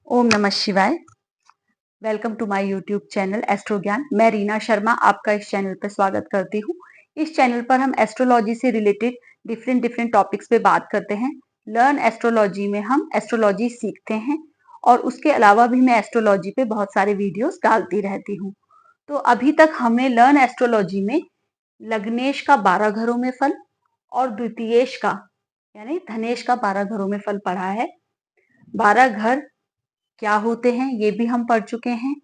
ओम नमः शिवाय। Welcome to my YouTube channel Astro Gyan. मैं रीना शर्मा आपका इस चैनल पर स्वागत करती हूँ। इस चैनल पर हम एस्ट्रोलॉजी से रिलेटेड डिफरेंट टॉपिक्स पे बात करते हैं। लर्न एस्ट्रोलॉजी में हम एस्ट्रोलॉजी सीखते हैं और उसके अलावा भी मैं एस्ट्रोलॉजी पे बहुत सारे वीडियोस डालती रहती हूँ। तो अभी तक हमने लर्न एस्ट्रोलॉजी में लग्नेश का 12 घरों में फल और द्वितीयेश का यानी धनेश का 12 घरों में फल पढ़ा है। 12 घर क्या होते हैं ये भी हम पढ़ चुके हैं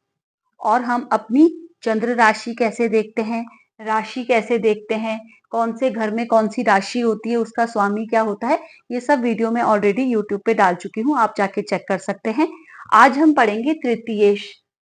और हम अपनी चंद्र राशि कैसे देखते हैं, राशि कैसे देखते हैं, कौन से घर में कौन सी राशि होती है, उसका स्वामी क्या होता है, ये सब वीडियो में ऑलरेडी यूट्यूब पे डाल चुकी हूँ, आप जाके चेक कर सकते हैं। आज हम पढ़ेंगे तृतीयेश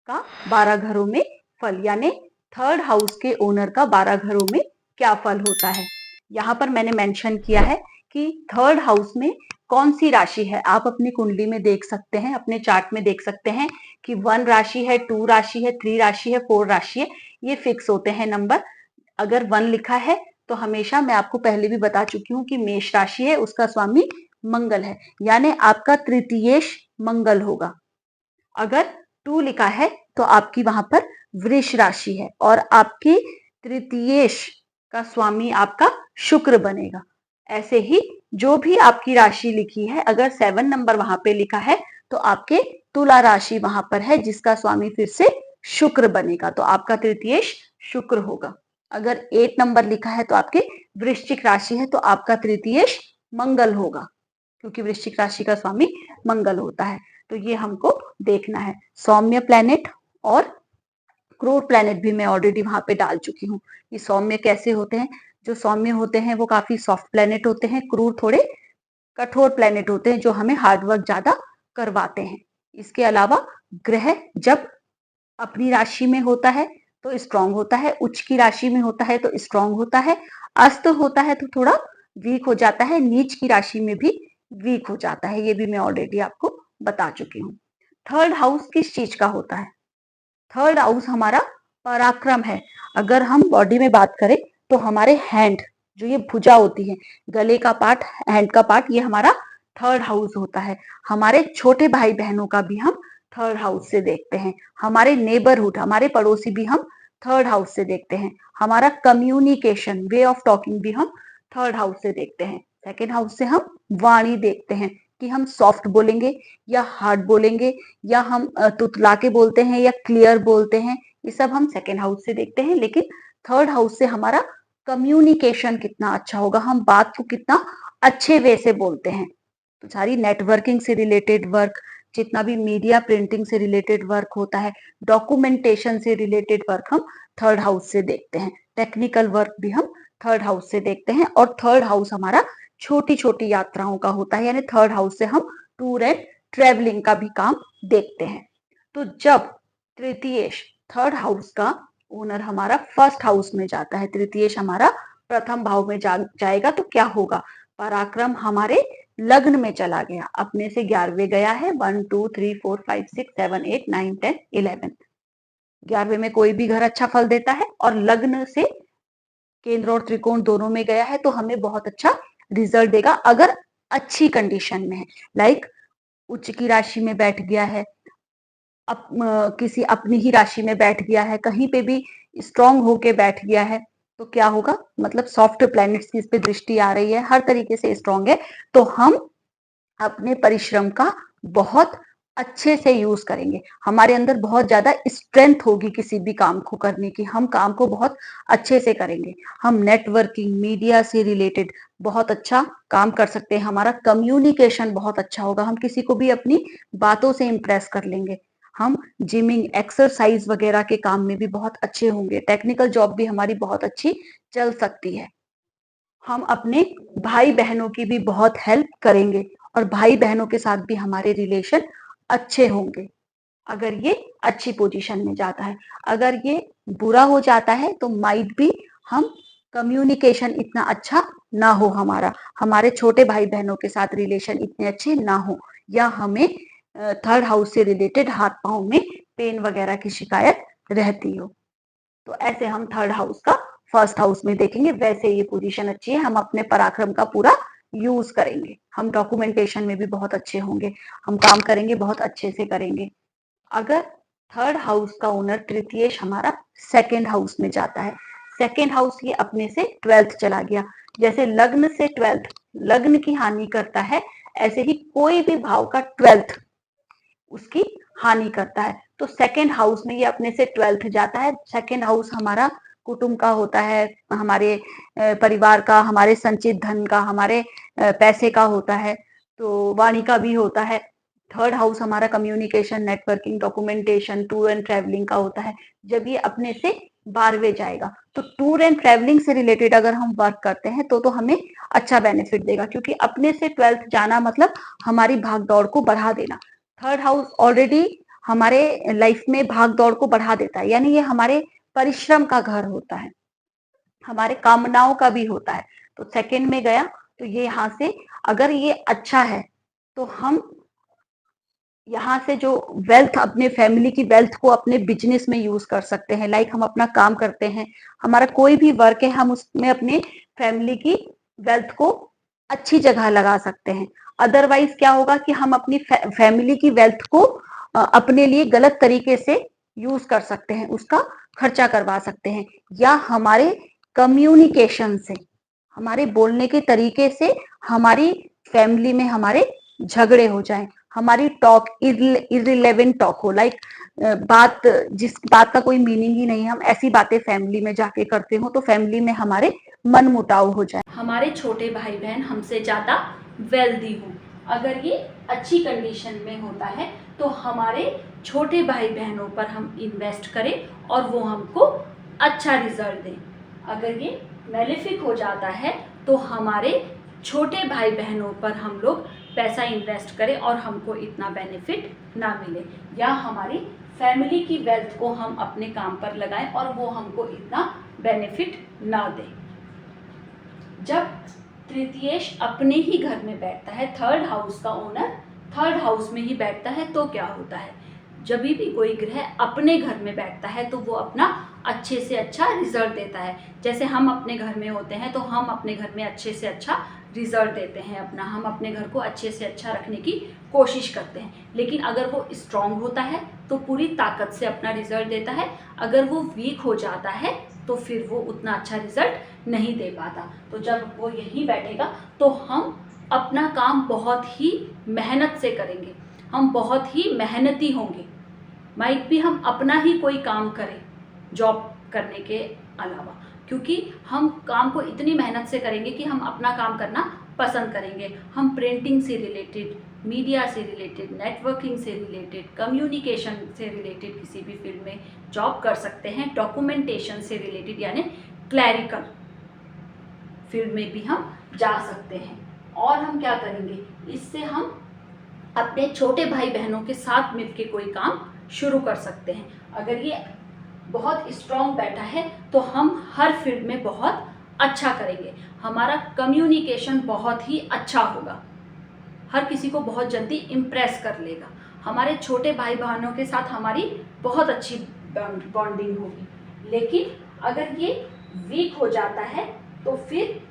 का 12 घरों में फल यानी थर्ड हाउस के ओनर का 12 घरों में क्या फल होता है। यहाँ पर मैंने मेंशन किया है कि थर्ड हाउस में कौन सी राशि है। आप अपनी कुंडली में देख सकते हैं, अपने चार्ट में देख सकते हैं कि 1 राशि है, 2 राशि है, 3 राशि है, 4 राशि है। ये फिक्स होते हैं नंबर। अगर 1 लिखा है तो हमेशा मैं आपको पहले भी बता चुकी हूँ कि मेष राशि है, उसका स्वामी मंगल है, यानी आपका तृतीयेश मंगल होगा। अगर 2 लिखा है तो आपकी वहां पर वृष राशि है और आपके तृतीयेश का स्वामी आपका शुक्र बनेगा। ऐसे ही जो भी आपकी राशि लिखी है, अगर 7 नंबर वहां पे लिखा है तो आपके तुला राशि वहां पर है जिसका स्वामी फिर से शुक्र बनेगा, तो आपका तृतीयेश शुक्र होगा। अगर 8 नंबर लिखा है तो आपके वृश्चिक राशि है तो आपका तृतीयेश मंगल होगा, क्योंकि वृश्चिक राशि का स्वामी मंगल होता है। तो ये हमको देखना है। सौम्य प्लैनेट और क्रूर प्लैनेट भी मैं ऑलरेडी वहां पे डाल चुकी हूँ। ये सौम्य कैसे होते हैं, जो सौम्य होते हैं वो काफी सॉफ्ट प्लैनेट होते हैं, क्रूर थोड़े कठोर प्लैनेट होते हैं जो हमें हार्डवर्क ज्यादा करवाते हैं। इसके अलावा ग्रह जब अपनी राशि में होता है तो स्ट्रांग होता है, उच्च की राशि में होता है तो स्ट्रांग होता है, अस्त होता है तो थोड़ा वीक हो जाता है, नीच की राशि में भी वीक हो जाता है। ये भी मैं ऑलरेडी आपको बता चुकी हूँ। थर्ड हाउस किस चीज का होता है? थर्ड हाउस हमारा पराक्रम है। अगर हम बॉडी में बात करें तो हमारे हैंड, जो ये भुजा होती है, गले का पार्ट, हैंड का पार्ट, ये हमारा थर्ड हाउस होता है। हमारे छोटे भाई बहनों का भी हम थर्ड हाउस से देखते हैं। हमारे नेबरहुड, हमारे पड़ोसी भी हम थर्ड हाउस से देखते हैं। हमारा कम्युनिकेशन, वे ऑफ टॉकिंग भी हम थर्ड हाउस से देखते हैं। सेकेंड हाउस से हम वाणी देखते हैं कि हम सॉफ्ट बोलेंगे या हार्ड बोलेंगे, या हम तुतला के बोलते हैं या क्लियर बोलते हैं, ये सब हम सेकेंड हाउस से देखते हैं। लेकिन थर्ड हाउस से हमारा कम्युनिकेशन कितना अच्छा होगा, हम बात को कितना अच्छे वे से बोलते हैं। तो सारी नेटवर्किंग से रिलेटेड वर्क, जितना भी मीडिया प्रिंटिंग से रिलेटेड वर्क होता है, डॉक्यूमेंटेशन से रिलेटेड वर्क हम थर्ड हाउस से देखते हैं। टेक्निकल वर्क भी हम थर्ड हाउस से देखते हैं। और थर्ड हाउस हमारा छोटी छोटी यात्राओं का होता है, यानी थर्ड हाउस से हम टूर एंड ट्रेवलिंग का भी काम देखते हैं। तो जब तृतीयेश, थर्ड हाउस का ओनर हमारा फर्स्ट हाउस में जाता है, तृतीयेश हमारा प्रथम भाव में जाएगा तो क्या होगा? पराक्रम हमारे लग्न में चला गया, अपने से 11वें गया है। 1 2 3 4 5 6 7 8 9 10 11, 11वें में कोई भी घर अच्छा फल देता है और लग्न से केंद्र और त्रिकोण दोनों में गया है तो हमें बहुत अच्छा रिजल्ट देगा, अगर अच्छी कंडीशन में है। लाइक उच्च की राशि में बैठ गया है, किसी अपनी ही राशि में बैठ गया है, कहीं पे भी स्ट्रांग होके बैठ गया है, तो क्या होगा? मतलब सॉफ्ट प्लैनेट्स की इस पे दृष्टि आ रही है, हर तरीके से स्ट्रांग है, तो हम अपने परिश्रम का बहुत अच्छे से यूज करेंगे। हमारे अंदर बहुत ज्यादा स्ट्रेंथ होगी किसी भी काम को करने की, हम काम को बहुत अच्छे से करेंगे। हम नेटवर्किंग, मीडिया से रिलेटेड बहुत अच्छा काम कर सकते हैं। हमारा कम्युनिकेशन बहुत अच्छा होगा, हम किसी को भी अपनी बातों से इंप्रेस कर लेंगे। हम जिमिंग, एक्सरसाइज वगैरह के काम में भी बहुत अच्छे होंगे। टेक्निकल जॉब भी हमारी बहुत अच्छी चल सकती है। हम अपने भाई बहनों की भी बहुत हेल्प करेंगे और भाई बहनों के साथ भी हमारे रिलेशन अच्छे होंगे, अगर ये अच्छी पोजीशन में जाता है। अगर ये बुरा हो जाता है तो माइट भी हम कम्युनिकेशन इतना अच्छा ना हो, हमारे छोटे भाई बहनों के साथ रिलेशन इतने अच्छे ना हो, या हमें थर्ड हाउस से रिलेटेड हाथ पांव में पेन वगैरह की शिकायत रहती हो, तो ऐसे हम थर्ड हाउस का फर्स्ट हाउस में देखेंगे। वैसे ये पोजीशन अच्छी है, हम अपने पराक्रम का पूरा यूज करेंगे, हम डॉक्यूमेंटेशन में भी बहुत अच्छे होंगे, हम काम करेंगे बहुत अच्छे से करेंगे। अगर थर्ड हाउस का ओनर तृतीयेश हमारा सेकेंड हाउस में जाता है, सेकेंड हाउस ये अपने से 12th चला गया, जैसे लग्न से 12th लग्न की हानि करता है, ऐसे ही कोई भी भाव का 12th उसकी हानि करता है। तो सेकेंड हाउस में ये अपने से 12th जाता है। सेकेंड हाउस हमारा कुटुंब का होता है, हमारे परिवार का, हमारे संचित धन का, हमारे पैसे का होता है, तो वाणी का भी होता है। थर्ड हाउस हमारा communication, networking, documentation, tour and travelling का होता है। जब ये अपने से 12वें जाएगा तो टूर एंड ट्रैवलिंग से रिलेटेड अगर हम वर्क करते हैं तो हमें अच्छा बेनिफिट देगा, क्योंकि अपने से 12th जाना मतलब हमारी भाग दौड़ को बढ़ा देना। थर्ड हाउस ऑलरेडी हमारे लाइफ में भाग दौड़ को बढ़ा देता है, यानी ये हमारे परिश्रम का घर होता है, हमारे कामनाओं का भी होता है। तो सेकंड में गया तो ये यहाँ से अगर ये अच्छा है तो हम यहाँ से जो वेल्थ, अपने फैमिली की वेल्थ को अपने बिजनेस में यूज कर सकते हैं। लाइक हम अपना काम करते हैं, हमारा कोई भी वर्क है, हम उसमें अपने फैमिली की वेल्थ को अच्छी जगह लगा सकते हैं। अदरवाइज क्या होगा कि हम अपनी फैमिली की वेल्थ को अपने लिए गलत तरीके से यूज कर सकते हैं, उसका खर्चा करवा सकते हैं, या हमारे कम्युनिकेशन से, हमारे बोलने के तरीके से हमारी फैमिली में हमारे झगड़े हो जाएं, हमारी टॉक इररिलेवेंट टॉक हो, लाइक बात, जिस बात का कोई मीनिंग ही नहीं, हम ऐसी बातें फैमिली में जाके करते हो तो फैमिली में हमारे मन मुटाव हो जाए। हमारे छोटे भाई बहन हमसे ज़्यादा वेल्दी हो, अगर ये अच्छी कंडीशन में होता है तो हमारे छोटे भाई बहनों पर हम इन्वेस्ट करें और वो हमको अच्छा रिजल्ट दें। अगर ये मेलेफिक हो जाता है तो हमारे छोटे भाई बहनों पर हम लोग पैसा इन्वेस्ट करें और हमको इतना बेनिफिट ना मिले, या हमारी फैमिली की वेल्थ को हम अपने काम पर लगाएं और वो हमको इतना बेनिफिट ना दे। जब तृतीयेश अपने ही घर में बैठता है, थर्ड हाउस का ओनर थर्ड हाउस में ही बैठता है, तो क्या होता है, जब भी कोई ग्रह अपने घर में बैठता है तो वो अपना अच्छे से अच्छा रिजल्ट देता है। जैसे हम अपने घर में होते हैं तो हम अपने घर में अच्छे से अच्छा रिजल्ट देते हैं अपना, हम अपने घर को अच्छे से अच्छा रखने की कोशिश करते हैं। लेकिन अगर वो स्ट्रांग होता है तो पूरी ताकत से अपना रिजल्ट देता है, अगर वो वीक हो जाता है तो फिर वो उतना अच्छा रिजल्ट नहीं दे पाता। तो जब वो यहीं बैठेगा तो हम अपना काम बहुत ही मेहनत से करेंगे, हम बहुत ही मेहनती होंगे। माइट भी हम अपना ही कोई काम करें जॉब करने के अलावा, क्योंकि हम काम को इतनी मेहनत से करेंगे कि हम अपना काम करना पसंद करेंगे। हम प्रिंटिंग से रिलेटेड, मीडिया से रिलेटेड, नेटवर्किंग से रिलेटेड, कम्युनिकेशन से रिलेटेड किसी भी फील्ड में जॉब कर सकते हैं। डॉक्यूमेंटेशन से रिलेटेड यानी क्लैरिकल फील्ड में भी हम जा सकते हैं। और हम क्या करेंगे, इससे हम अपने छोटे भाई बहनों के साथ मिलकर कोई काम शुरू कर सकते हैं। अगर ये बहुत स्ट्रॉन्ग बैठा है तो हम हर फील्ड में बहुत अच्छा करेंगे, हमारा कम्युनिकेशन बहुत ही अच्छा होगा, हर किसी को बहुत जल्दी इम्प्रेस कर लेगा। हमारे छोटे भाई बहनों के साथ हमारी बहुत अच्छी बॉन्डिंग होगी। लेकिन अगर ये वीक हो जाता है तो फिर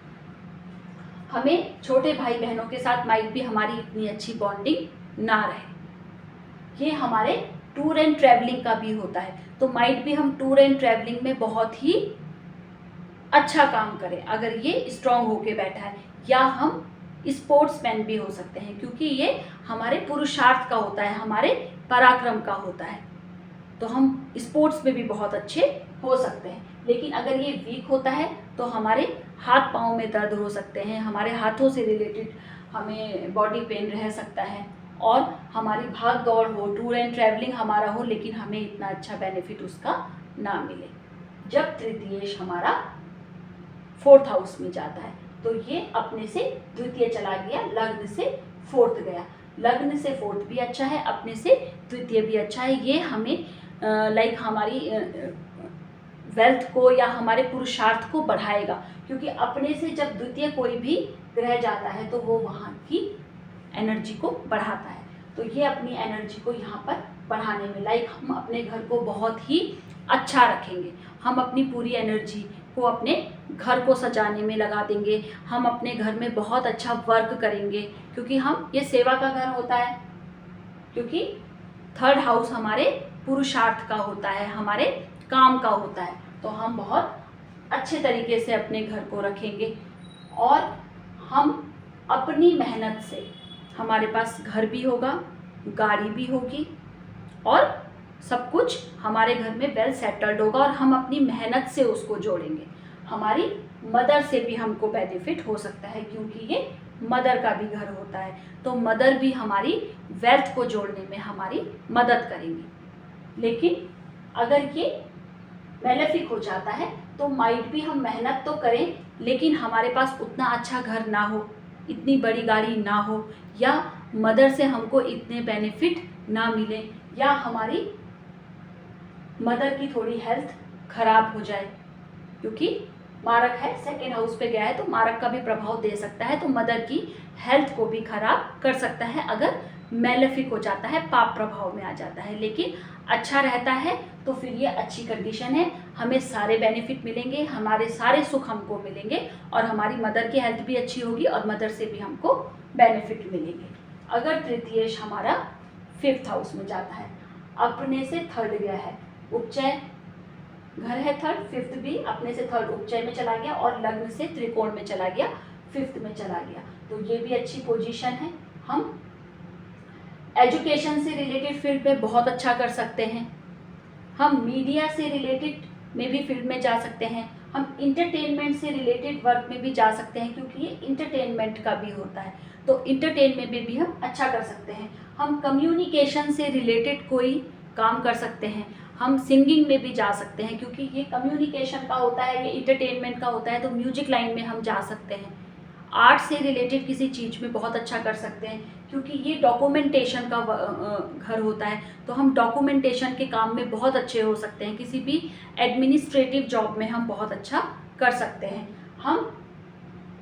हमें छोटे भाई बहनों के साथ माइट भी हमारी इतनी अच्छी बॉन्डिंग ना रहे। ये हमारे टूर एंड ट्रैवलिंग का भी होता है, तो माइट भी हम टूर एंड ट्रैवलिंग में बहुत ही अच्छा काम करें अगर ये स्ट्रांग होके बैठा है। या हम स्पोर्ट्समैन भी हो सकते हैं, क्योंकि ये हमारे पुरुषार्थ का होता है, हमारे पराक्रम का होता है, तो हम स्पोर्ट्स में भी बहुत अच्छे हो सकते हैं। लेकिन अगर ये वीक होता है तो हमारे हाथ पाँव में दर्द हो सकते हैं, हमारे हाथों से रिलेटेड हमें बॉडी पेन रह सकता है, और हमारी भाग दौड़ हो, टूर एंड ट्रैवलिंग हमारा हो, लेकिन हमें इतना अच्छा बेनिफिट उसका ना मिले। जब तृतीयेश हमारा फोर्थ हाउस में जाता है तो ये अपने से द्वितीय चला गया, लग्न से फोर्थ गया। लग्न से फोर्थ भी अच्छा है, अपने से द्वितीय भी अच्छा है। ये हमें लाइक हमारी वेल्थ को या हमारे पुरुषार्थ को बढ़ाएगा, क्योंकि अपने से जब द्वितीय कोई भी ग्रह जाता है तो वो वहाँ की एनर्जी को बढ़ाता है। तो ये अपनी एनर्जी को यहाँ पर बढ़ाने में, लाइक हम अपने घर को बहुत ही अच्छा रखेंगे, हम अपनी पूरी एनर्जी को अपने घर को सजाने में लगा देंगे, हम अपने घर में बहुत अच्छा वर्क करेंगे, क्योंकि हम ये सेवा का घर होता है, क्योंकि थर्ड हाउस हमारे पुरुषार्थ का होता है, हमारे काम का होता है। तो हम बहुत अच्छे तरीके से अपने घर को रखेंगे और हम अपनी मेहनत से, हमारे पास घर भी होगा, गाड़ी भी होगी और सब कुछ हमारे घर में वेल सेटल्ड होगा और हम अपनी मेहनत से उसको जोड़ेंगे। हमारी मदर से भी हमको बेनिफिट हो सकता है, क्योंकि ये मदर का भी घर होता है, तो मदर भी हमारी वेल्थ को जोड़ने में हमारी मदद करेंगी। लेकिन अगर ये मेलेफिक हो जाता है तो माइट भी हम मेहनत तो करें, लेकिन हमारे पास उतना अच्छा घर ना हो, इतनी बड़ी गाड़ी ना हो, या मदर से हमको इतने बेनिफिट ना मिले, या हमारी मदर की थोड़ी हेल्थ खराब हो जाए, क्योंकि मारक है, सेकेंड हाउस पे गया है तो मारक का भी प्रभाव दे सकता है, तो मदर की हेल्थ को भी खराब कर सकता है अगर मेलेफिक हो जाता है, पाप प्रभाव में आ जाता है। लेकिन अच्छा रहता है तो फिर ये अच्छी कंडीशन है, हमें सारे बेनिफिट मिलेंगे, हमारे सारे सुख हमको मिलेंगे और हमारी मदर की हेल्थ भी अच्छी होगी और मदर से भी हमको बेनिफिट मिलेंगे। अगर तृतीयेश हमारा 5th हाउस में जाता है, अपने से थर्ड गया है, उपचय घर है थर्ड, 5th भी अपने से थर्ड उपचय में चला गया और लग्न से त्रिकोण में चला गया, 5th में चला गया, तो ये भी अच्छी पोजीशन है। हम एजुकेशन से रिलेटेड फील्ड में बहुत अच्छा कर सकते हैं, हम मीडिया से रिलेटेड में भी फील्ड में जा सकते हैं, हम इंटरटेनमेंट से रिलेटेड वर्क में भी जा सकते हैं, क्योंकि ये इंटरटेनमेंट का भी होता है, तो इंटरटेनमेंट में भी हम अच्छा कर सकते हैं। हम कम्युनिकेशन से रिलेटेड कोई काम कर सकते हैं, हम सिंगिंग में भी जा सकते हैं, क्योंकि ये कम्युनिकेशन का होता है, ये इंटरटेनमेंट का होता है, तो म्यूजिक लाइन में हम जा सकते हैं। आर्ट से रिलेटेड किसी चीज़ में बहुत अच्छा कर सकते हैं, क्योंकि ये डॉक्यूमेंटेशन का घर होता है, तो हम डॉक्यूमेंटेशन के काम में बहुत अच्छे हो सकते हैं, किसी भी एडमिनिस्ट्रेटिव जॉब में हम बहुत अच्छा कर सकते हैं। हम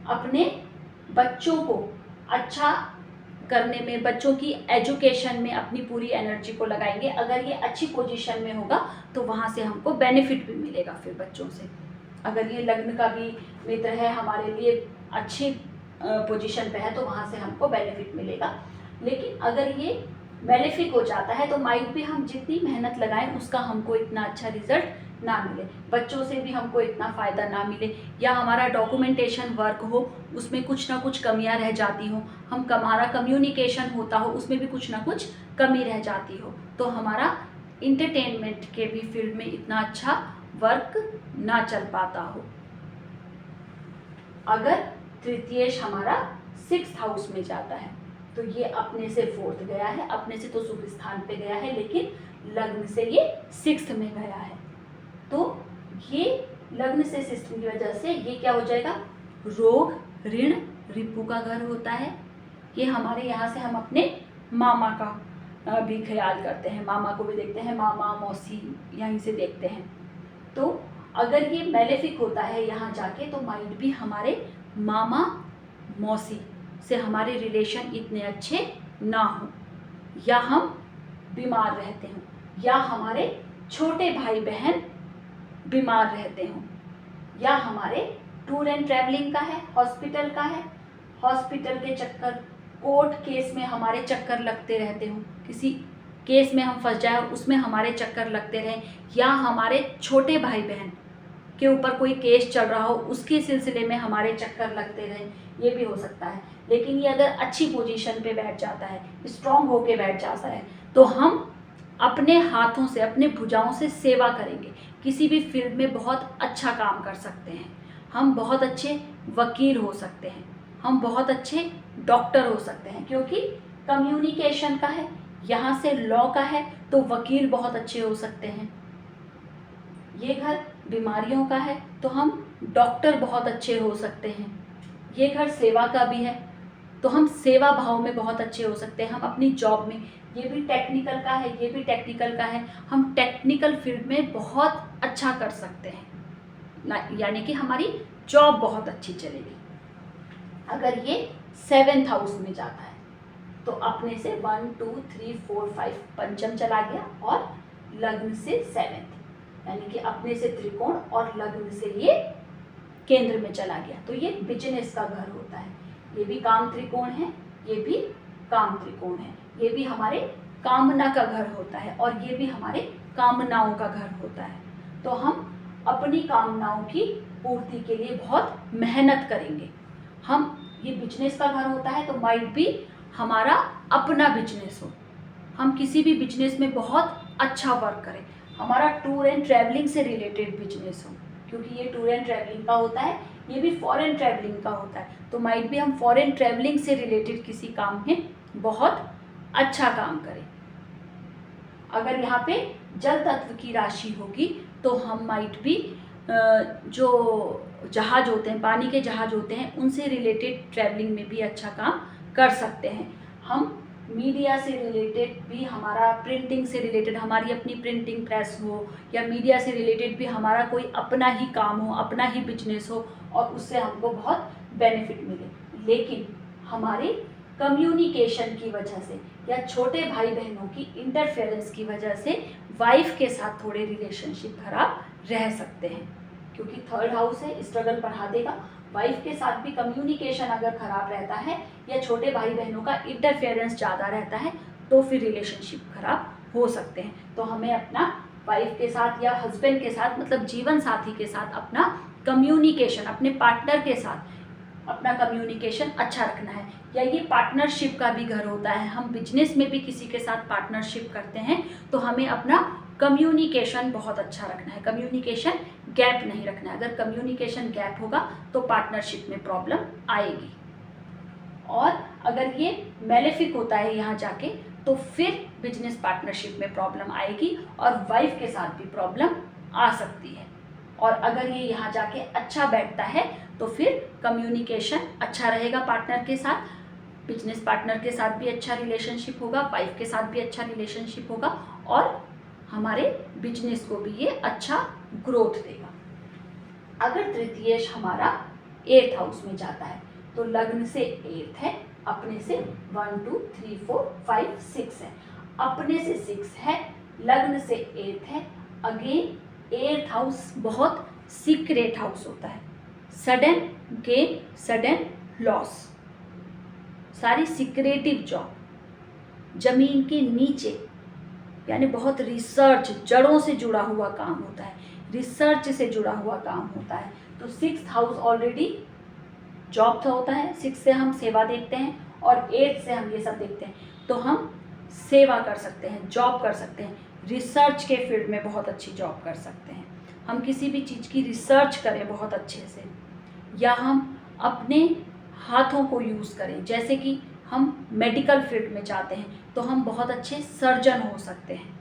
अपने बच्चों को अच्छा करने में, बच्चों की एजुकेशन में अपनी पूरी एनर्जी को लगाएंगे, अगर ये अच्छी पोजीशन में होगा तो वहाँ से हमको बेनिफिट भी मिलेगा फिर बच्चों से। अगर ये लग्न का भी मित्र है, हमारे लिए अच्छी पोजीशन पे है, तो वहाँ से हमको बेनिफिट मिलेगा। लेकिन अगर ये बेनिफिक हो जाता है तो माइट भी हम जितनी मेहनत लगाएं उसका हमको इतना अच्छा रिजल्ट ना मिले, बच्चों से भी हमको इतना फ़ायदा ना मिले, या हमारा डॉक्यूमेंटेशन वर्क हो उसमें कुछ ना कुछ कमियां रह जाती हो, हमारा कम्युनिकेशन होता हो उसमें भी कुछ ना कुछ कमी रह जाती हो, तो हमारा इंटरटेनमेंट के भी फील्ड में इतना अच्छा वर्क ना चल पाता हो। अगर तृतीयेश हमारा 6th हाउस में जाता है तो ये अपने से 4th गया है, अपने से तो शुभ स्थान पे गया है, लेकिन लग्न से ये 6th में गया है, तो ये लग्न से 6th की वजह से ये क्या हो जाएगा, रोग ऋण रिपु का घर होता है। ये हमारे यहाँ से हम अपने मामा का भी ख्याल करते हैं, मामा को भी देखते हैं, मामा मौसी यहीं से देखते हैं। तो अगर ये मेलेफिक होता है यहाँ जाके तो माइंड भी हमारे मामा मौसी से हमारे रिलेशन इतने अच्छे ना हो, या हम बीमार रहते हों, या हमारे छोटे भाई बहन बीमार रहते हों, या हमारे टूर एंड ट्रैवलिंग का है, हॉस्पिटल का है, हॉस्पिटल के चक्कर, कोर्ट केस में हमारे चक्कर लगते रहते हों, किसी केस में हम फंस जाए और उसमें हमारे चक्कर लगते रहें, या हमारे छोटे भाई बहन के ऊपर कोई केस चल रहा हो उसके सिलसिले में हमारे चक्कर लगते रहें, ये भी हो सकता है। लेकिन ये अगर अच्छी पोजीशन पे बैठ जाता है, स्ट्रांग होके बैठ जाता है, तो हम अपने हाथों से, अपने भुजाओं से सेवा करेंगे, किसी भी फील्ड में बहुत अच्छा काम कर सकते हैं, हम बहुत अच्छे वकील हो सकते हैं, हम बहुत अच्छे डॉक्टर हो सकते हैं, क्योंकि कम्युनिकेशन का है, यहाँ से लॉ का है, तो वकील बहुत अच्छे हो सकते हैं। ये घर बीमारियों का है तो हम डॉक्टर बहुत अच्छे हो सकते हैं। ये घर सेवा का भी है तो हम सेवा भाव में बहुत अच्छे हो सकते हैं। हम अपनी जॉब में, ये भी टेक्निकल का है, ये भी टेक्निकल का है, हम टेक्निकल फील्ड में बहुत अच्छा कर सकते हैं, यानी कि हमारी जॉब बहुत अच्छी चलेगी। अगर ये 7th हाउस में जाता है तो अपने से 1 2 3 4 5 पंचम चला गया और लग्न से 7th, यानी कि अपने से त्रिकोण और लग्न से ये केंद्र में चला गया, तो ये बिजनेस का घर होता है। ये भी काम त्रिकोण है, ये भी काम त्रिकोण है, ये भी हमारे कामना का घर होता है और ये भी हमारे कामनाओं का घर होता है। तो हम अपनी कामनाओं की पूर्ति के लिए बहुत मेहनत करेंगे। हम ये बिजनेस का घर होता है, तो माइट भी हमारा अपना बिजनेस हो, हम किसी भी बिजनेस में बहुत अच्छा वर्क करें, हमारा टूर एंड ट्रैवलिंग से रिलेटेड बिजनेस हो, क्योंकि ये टूर एंड ट्रैवलिंग का होता है, ये भी फॉरेन ट्रैवलिंग का होता है। तो माइट भी हम फॉरेन ट्रैवलिंग से रिलेटेड किसी काम में बहुत अच्छा काम करें। अगर यहाँ पे जल तत्व की राशि होगी तो हम माइट भी जो जहाज होते हैं, पानी के जहाज होते हैं, उनसे रिलेटेड ट्रैवलिंग में भी अच्छा काम कर सकते हैं। हम मीडिया से रिलेटेड भी, हमारा प्रिंटिंग से रिलेटेड हमारी अपनी प्रिंटिंग प्रेस हो, या मीडिया से रिलेटेड भी हमारा कोई अपना ही काम हो, अपना ही बिजनेस हो और उससे हमको बहुत बेनिफिट मिले। लेकिन हमारे कम्युनिकेशन की वजह से या छोटे भाई बहनों की इंटरफेरेंस की वजह से वाइफ के साथ थोड़े रिलेशनशिप खराब रह सकते हैं, क्योंकि थर्ड हाउस है, स्ट्रगल बढ़ा देगा। वाइफ के साथ भी कम्युनिकेशन अगर खराब रहता है या छोटे भाई बहनों का इंटरफेरेंस ज़्यादा रहता है तो फिर रिलेशनशिप खराब हो सकते हैं। तो हमें अपना वाइफ के साथ या हस्बैंड के साथ, मतलब जीवन साथी के साथ अपना कम्युनिकेशन, अपने पार्टनर के साथ अपना कम्युनिकेशन अच्छा रखना है। या ये पार्टनरशिप का भी घर होता है, हम बिजनेस में भी किसी के साथ पार्टनरशिप करते हैं तो हमें अपना कम्युनिकेशन बहुत अच्छा रखना है, कम्युनिकेशन गैप नहीं रखना है। अगर कम्युनिकेशन गैप होगा तो पार्टनरशिप में प्रॉब्लम आएगी। और अगर ये मेलेफिक होता है यहाँ जाके तो फिर बिजनेस पार्टनरशिप में प्रॉब्लम आएगी और वाइफ के साथ भी प्रॉब्लम आ सकती है। और अगर ये यहाँ जाके अच्छा बैठता है तो फिर कम्युनिकेशन अच्छा रहेगा पार्टनर के साथ, बिजनेस पार्टनर के साथ भी अच्छा रिलेशनशिप होगा, वाइफ के साथ भी अच्छा रिलेशनशिप होगा और हमारे बिजनेस को भी ये अच्छा ग्रोथ देगा। अगर तृतीयेश हमारा 8th हाउस में जाता है तो लग्न से 8th है, अपने से 1 2 3 4 5 6 है, अपने से 6 है, लग्न से 8th है। अगेन 8th हाउस बहुत सीक्रेट हाउस होता है, सडन गेन, सडन लॉस, सारी सीक्रेटिव जॉब, जमीन के नीचे, यानी बहुत रिसर्च, जड़ों से जुड़ा हुआ काम होता है, रिसर्च से जुड़ा हुआ काम होता है। तो 6th हाउस ऑलरेडी जॉब तो होता है, 6 से हम सेवा देखते हैं और 8 से हम ये सब देखते हैं। तो हम सेवा कर सकते हैं, जॉब कर सकते हैं, रिसर्च के फील्ड में बहुत अच्छी जॉब कर सकते हैं। हम किसी भी चीज़ की रिसर्च करें बहुत अच्छे से, या हम अपने हाथों को यूज़ करें, जैसे कि हम मेडिकल फील्ड में जाते हैं तो हम बहुत अच्छे सर्जन हो सकते हैं,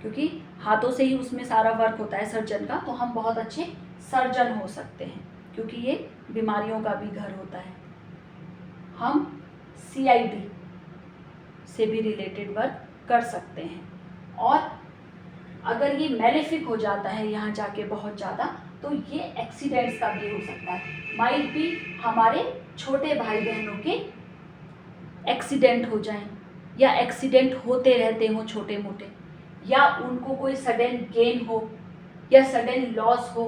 क्योंकि हाथों से ही उसमें सारा वर्क होता है सर्जन का। तो हम बहुत अच्छे सर्जन हो सकते हैं, क्योंकि ये बीमारियों का भी घर होता है। हम CID से भी रिलेटेड वर्क कर सकते हैं। और अगर ये मेलेफिक हो जाता है यहाँ जाके बहुत ज़्यादा तो ये एक्सीडेंट्स का भी हो सकता है। माइट भी हमारे छोटे भाई बहनों के एक्सीडेंट हो जाएं या एक्सीडेंट होते रहते हो छोटे मोटे, या उनको कोई सडन गेन हो या सडन लॉस हो,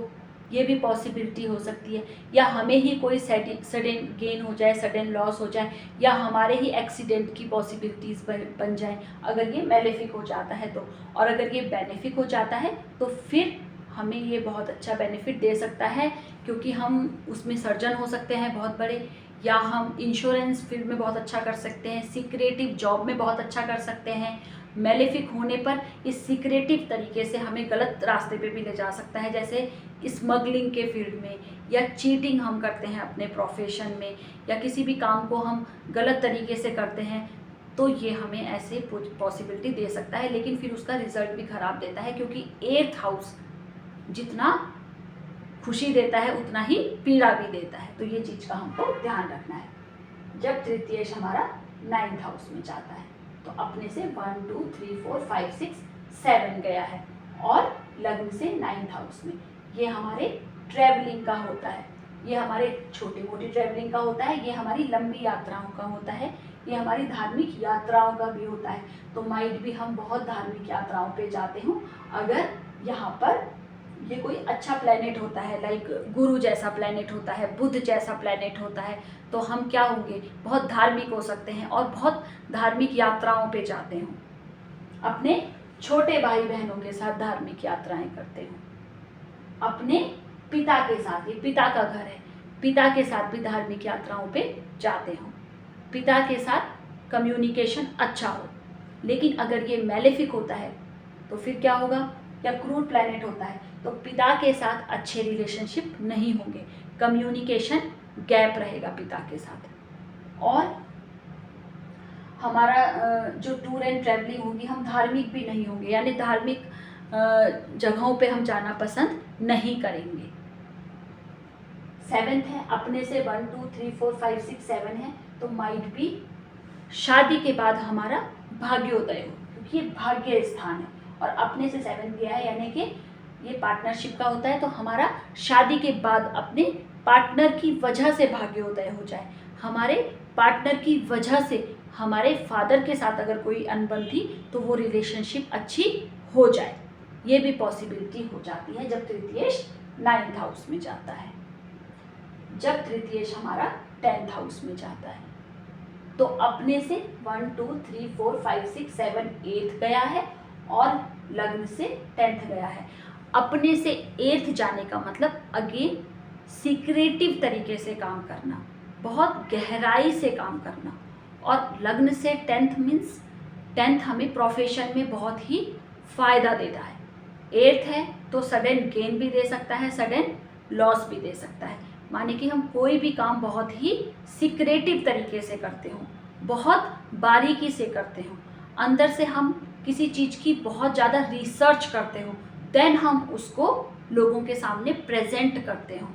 ये भी पॉसिबिलिटी हो सकती है। या हमें ही कोई सडन गेन हो जाए, सडन लॉस हो जाए, या हमारे ही एक्सीडेंट की पॉसिबिलिटीज़ बन जाए अगर ये मेलेफिक हो जाता है तो। और अगर ये बेनिफिक हो जाता है तो फिर हमें ये बहुत अच्छा बेनिफिट दे सकता है, क्योंकि हम उसमें सर्जन हो सकते हैं बहुत बड़े, या हम इंश्योरेंस फील्ड में बहुत अच्छा कर सकते हैं, सीक्रेटिव जॉब में बहुत अच्छा कर सकते हैं। मेलेफिक होने पर इस सीक्रेटिव तरीके से हमें गलत रास्ते पे भी ले जा सकता है, जैसे स्मगलिंग के फील्ड में, या चीटिंग हम करते हैं अपने प्रोफेशन में, या किसी भी काम को हम गलत तरीके से करते हैं तो ये हमें ऐसे पॉसिबिलिटी दे सकता है। लेकिन फिर उसका रिजल्ट भी ख़राब देता है, क्योंकि 8th हाउस जितना खुशी देता है उतना ही पीड़ा भी देता है। तो ये चीज़ का हमको ध्यान रखना है। जब तृतीयेश हमारा 9th हाउस में जाता है तो अपने से 1 2 3 4 5 6 7 गया है, और लग्न से 9th हाउस में ये हमारे ट्रैवलिंग का होता है, ये हमारे छोटी मोटी ट्रैवलिंग का होता है, ये हमारी लंबी यात्राओं का होता है, ये हमारी धार्मिक यात्राओं का भी होता है। तो माइट भी हम बहुत धार्मिक यात्राओं पे जाते हों अगर यहाँ पर ये कोई अच्छा प्लैनेट होता है, लाइक गुरु जैसा प्लैनेट होता है, बुध जैसा प्लैनेट होता है, तो हम क्या होंगे, बहुत धार्मिक हो सकते हैं और बहुत धार्मिक यात्राओं पे जाते हो, अपने छोटे भाई बहनों के साथ धार्मिक यात्राएं करते हो, अपने पिता के साथ, ये पिता का घर है, पिता के साथ भी धार्मिक यात्राओं पे जाते हो, पिता के साथ कम्युनिकेशन अच्छा हो। लेकिन अगर ये मैलेफिक होता है तो फिर क्या होगा, या क्रूर प्लैनेट होता है तो पिता के साथ अच्छे रिलेशनशिप नहीं होंगे, कम्युनिकेशन गैप रहेगा पिता के साथ। और हमारा जो टूर एंड ट्रैवलिंग होगी, हम धार्मिक भी नहीं होंगे, यानी धार्मिक जगहों पे हम जाना पसंद नहीं करेंगे। 7th है, अपने से 1 2 3 4 5 6 7 है, तो माइट भी शादी के बाद हमारा भाग्योदय हो, क्योंकि ये भाग्य स्थान है और अपने से 7 गया है, यानी कि ये पार्टनरशिप का होता है, तो हमारा शादी के बाद अपने पार्टनर की वजह से भाग्योदय हो जाए, हमारे पार्टनर की वजह से हमारे फादर के साथ अगर कोई अनबन थी तो वो रिलेशनशिप अच्छी हो जाए, ये भी पॉसिबिलिटी हो जाती है जब तृतीयेश 9th हाउस में जाता है। जब तृतीयेश हमारा 10th हाउस में जाता है तो अपने से 1 2 3 4 5 6 7 8 गया है और लग्न से 10th गया है। अपने से 8th जाने का मतलब अगेन सीक्रेटिव तरीके से काम करना, बहुत गहराई से काम करना, और लग्न से 10th मीन्स 10th हमें प्रोफेशन में बहुत ही फायदा देता है। 8th है तो सडन गेन भी दे सकता है, सडन लॉस भी दे सकता है, माने कि हम कोई भी काम बहुत ही सीक्रेटिव तरीके से करते हो, बहुत बारीकी से करते हो, अंदर से हम किसी चीज़ की बहुत ज़्यादा रिसर्च करते हो, देन हम उसको लोगों के सामने प्रेजेंट करते हो,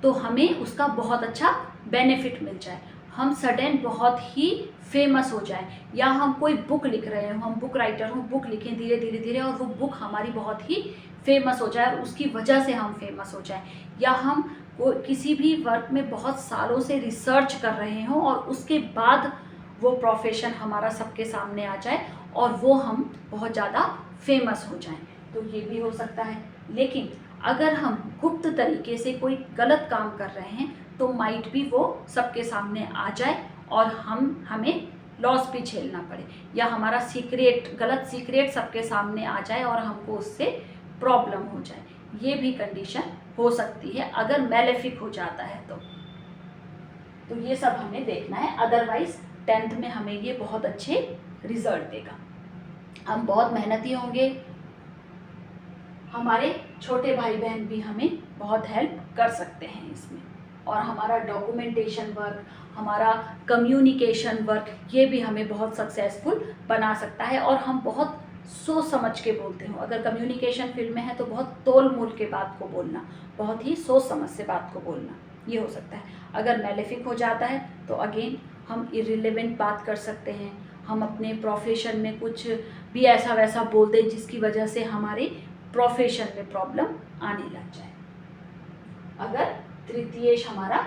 तो हमें उसका बहुत अच्छा बेनिफिट मिल जाए, हम सडन बहुत ही फेमस हो जाए, या हम कोई बुक लिख रहे हो, हम बुक राइटर हो, बुक लिखें धीरे धीरे धीरे और वो बुक हमारी बहुत ही फेमस हो जाए और उसकी वजह से हम फेमस हो जाए, या हम किसी भी वर्क में बहुत सालों से रिसर्च कर रहे हो और उसके बाद वो प्रोफेशन हमारा सबके सामने आ जाए और वो हम बहुत ज़्यादा फेमस हो जाएं, तो ये भी हो सकता है। लेकिन अगर हम गुप्त तरीके से कोई गलत काम कर रहे हैं तो माइट भी वो सबके सामने आ जाए और हमें लॉस भी झेलना पड़े, या हमारा गलत सीक्रेट सबके सामने आ जाए और हमको उससे प्रॉब्लम हो जाए, ये भी कंडीशन हो सकती है अगर मैलेफिक हो जाता है तो ये सब हमें देखना है। अदरवाइज 10th में हमें ये बहुत अच्छे रिजल्ट देगा, हम बहुत मेहनती होंगे, हमारे छोटे भाई बहन भी हमें बहुत हेल्प कर सकते हैं इसमें, और हमारा डॉक्यूमेंटेशन वर्क, हमारा कम्युनिकेशन वर्क, ये भी हमें बहुत सक्सेसफुल बना सकता है, और हम बहुत सोच समझ के बोलते हो, अगर कम्युनिकेशन फील्ड में है तो बहुत तोल मोल के बात को बोलना, बहुत ही सोच समझ से बात को बोलना, ये हो सकता है। अगर मैलेफिक हो जाता है तो अगेन हम इरिलेवेंट बात कर सकते हैं, हम अपने प्रोफेशन में कुछ भी ऐसा वैसा बोल दें जिसकी वजह से हमारे प्रोफेशन में प्रॉब्लम आने लग जाए। अगर तृतीयेश हमारा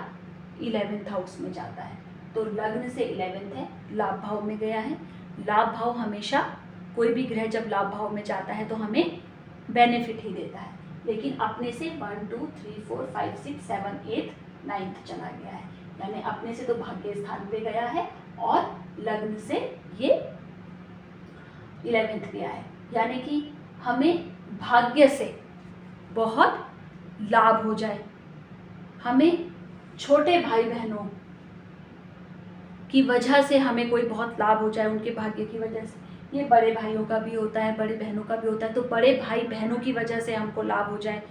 11th हाउस में जाता है तो लग्न से 11th है, लाभ भाव में गया है, लाभ भाव हमेशा कोई भी ग्रह जब लाभ भाव में जाता है तो हमें बेनिफिट ही देता है, लेकिन अपने से 1 2 3 4 5 6 7 8 9th चला गया है, यानी अपने से तो भाग्य स्थान पे गया है और लग्न से ये 11th गया है, यानी कि हमें भाग्य से बहुत लाभ हो जाए, हमें छोटे भाई बहनों की वजह से हमें कोई बहुत लाभ हो जाए, उनके भाग्य की वजह से, ये बड़े भाइयों का भी होता है, बड़े बहनों का भी होता है, तो बड़े भाई बहनों की वजह से हमको लाभ हो जाए,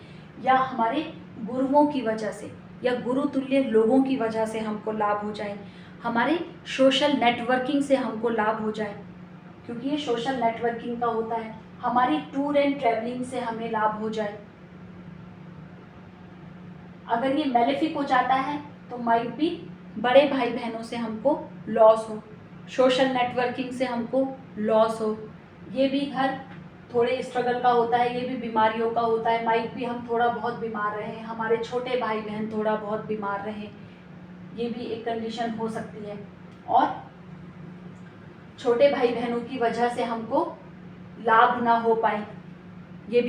या हमारे गुरुओं की वजह से या गुरु तुल्य लोगों की वजह से हमको लाभ हो जाए, हमारे सोशल नेटवर्किंग से हमको लाभ हो जाए, क्योंकि ये सोशल नेटवर्किंग का होता है, हमारी टूर एंड ट्रैवलिंग से हमें लाभ हो जाए। अगर ये मैलेफिक हो जाता है तो माइट भी बड़े भाई बहनों से हमको लॉस हो, सोशल नेटवर्किंग से हमको लॉस हो, ये भी घर थोड़े स्ट्रगल का होता है, ये भी बीमारियों का होता है, माइट भी हम थोड़ा बहुत बीमार रहे, हमारे छोटे भाई बहन थोड़ा बहुत बीमार रहे, ये भी एक कंडीशन हो सकती है, और छोटे भाई बहनों की वजह से हमको लाभ ना हो पाए, ये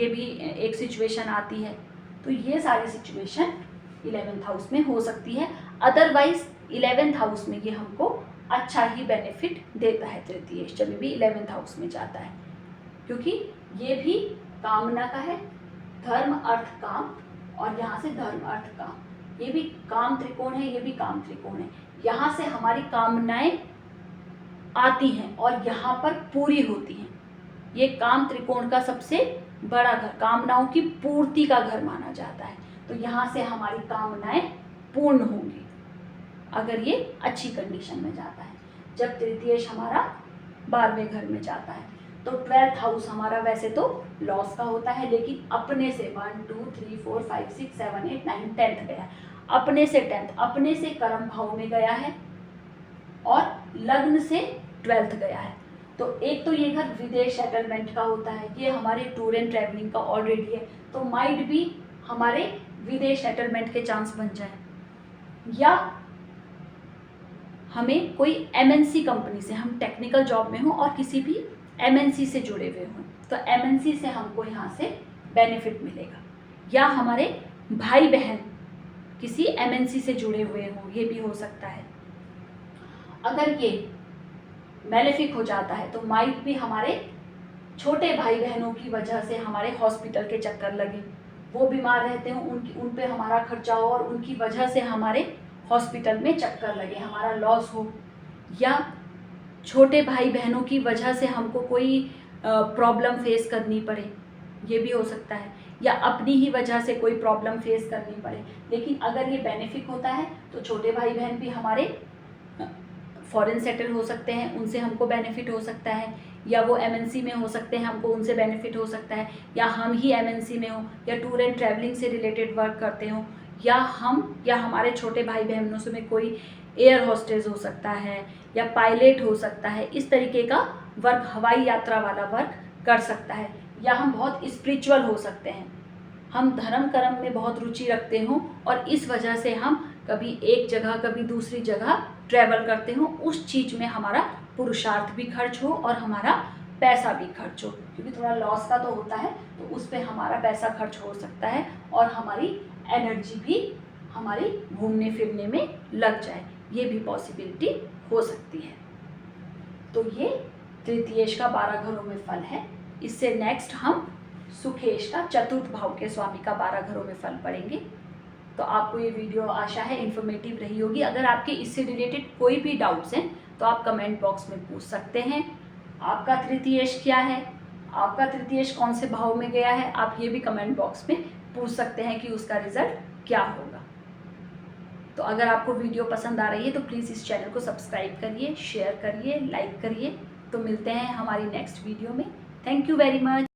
भी एक सिचुएशन आती है। तो ये सारी सिचुएशन 11th हाउस में हो सकती है। अदरवाइज 11th हाउस में ये हमको अच्छा ही बेनिफिट देता है तृतीयेश, जब भी 11th हाउस में जाता है, क्योंकि ये भी कामना का है, धर्म अर्थ काम, और यहाँ से धर्म अर्थ काम, ये भी काम त्रिकोण है, ये भी काम त्रिकोण है। यहाँ से हमारी कामनाएं आती हैं और यहाँ पर पूरी होती हैं। ये काम त्रिकोण का सबसे बड़ा घर, कामनाओं की पूर्ति का घर माना जाता है। तो यहाँ से हमारी कामनाएं पूर्ण होंगी अगर ये अच्छी कंडीशन में जाता है। जब तृतीयेश हमारा 12वें घर में जाता है तो 12th हाउस हमारा वैसे तो लॉस का होता है, लेकिन अपने से 1 2 3 4 5 6 7 8 9 10th गया, अपने से 10th, अपने से कर्म भाव में गया है और लग्न से 12th गया है। तो एक तो ये घर विदेश सेटलमेंट का होता है, ये हमारे टूर एंड ट्रैवलिंग का ऑलरेडी है, तो माइट भी हमारे विदेश सेटलमेंट के चांस बन जाए, या हमें कोई एमएनसी कंपनी से, हम टेक्निकल जॉब में हो और किसी भी एमएनसी से जुड़े हुए हों, तो एमएनसी से हमको यहाँ से बेनिफिट मिलेगा, या हमारे भाई बहन किसी एमएनसी से जुड़े हुए हों, ये भी हो सकता है। अगर ये मैलेफिक हो जाता है तो माइट भी हमारे छोटे भाई बहनों की वजह से हमारे हॉस्पिटल के चक्कर लगे, वो बीमार रहते हो, उन पे हमारा खर्चा हो और उनकी वजह से हमारे हॉस्पिटल में चक्कर लगे, हमारा लॉस हो, या छोटे भाई बहनों की वजह से हमको कोई प्रॉब्लम फेस करनी पड़े, ये भी हो सकता है, या अपनी ही वजह से कोई प्रॉब्लम फेस करनी पड़े। लेकिन अगर ये बेनिफिक होता है तो छोटे भाई बहन भी हमारे फॉरेन सेटल हो सकते हैं, उनसे हमको बेनिफिट हो सकता है, या वो एमएनसी में हो सकते हैं, हमको उनसे बेनिफिट हो सकता है, या हम ही एमएनसी में हो, या टूर एंड ट्रैवलिंग से रिलेटेड वर्क करते हो, या हम या हमारे छोटे भाई बहनों से में कोई एयर होस्टेस हो सकता है या पायलट हो सकता है, इस तरीके का वर्क, हवाई यात्रा वाला वर्क कर सकता है, या हम बहुत स्पिरिचुअल हो सकते हैं, हम धर्म कर्म में बहुत रुचि रखते हो और इस वजह से हम कभी एक जगह कभी दूसरी जगह ट्रैवल करते हो, उस चीज़ में हमारा पुरुषार्थ भी खर्च हो और हमारा पैसा भी खर्च हो, क्योंकि थोड़ा लॉस का तो होता है, तो उस पर हमारा पैसा खर्च हो सकता है और हमारी एनर्जी भी हमारी घूमने फिरने में लग जाए, ये भी पॉसिबिलिटी हो सकती है। तो ये तृतीयेश का 12 घरों में फल है। इससे नेक्स्ट हम सुखेश का चतुर्थ भाव के स्वामी का 12 घरों में फल पढ़ेंगे। तो आपको ये वीडियो आशा है इन्फॉर्मेटिव रही होगी। अगर आपके इससे रिलेटेड कोई भी डाउट्स हैं तो आप कमेंट बॉक्स में पूछ सकते हैं। आपका तृतीयेश क्या है, आपका तृतीयेश कौन से भाव में गया है, आप ये भी कमेंट बॉक्स में पूछ सकते हैं कि उसका रिजल्ट क्या होगा। तो अगर आपको वीडियो पसंद आ रही है तो प्लीज़ इस चैनल को सब्सक्राइब करिए, शेयर करिए, लाइक करिए। तो मिलते हैं हमारी नेक्स्ट वीडियो में। Thank you very much.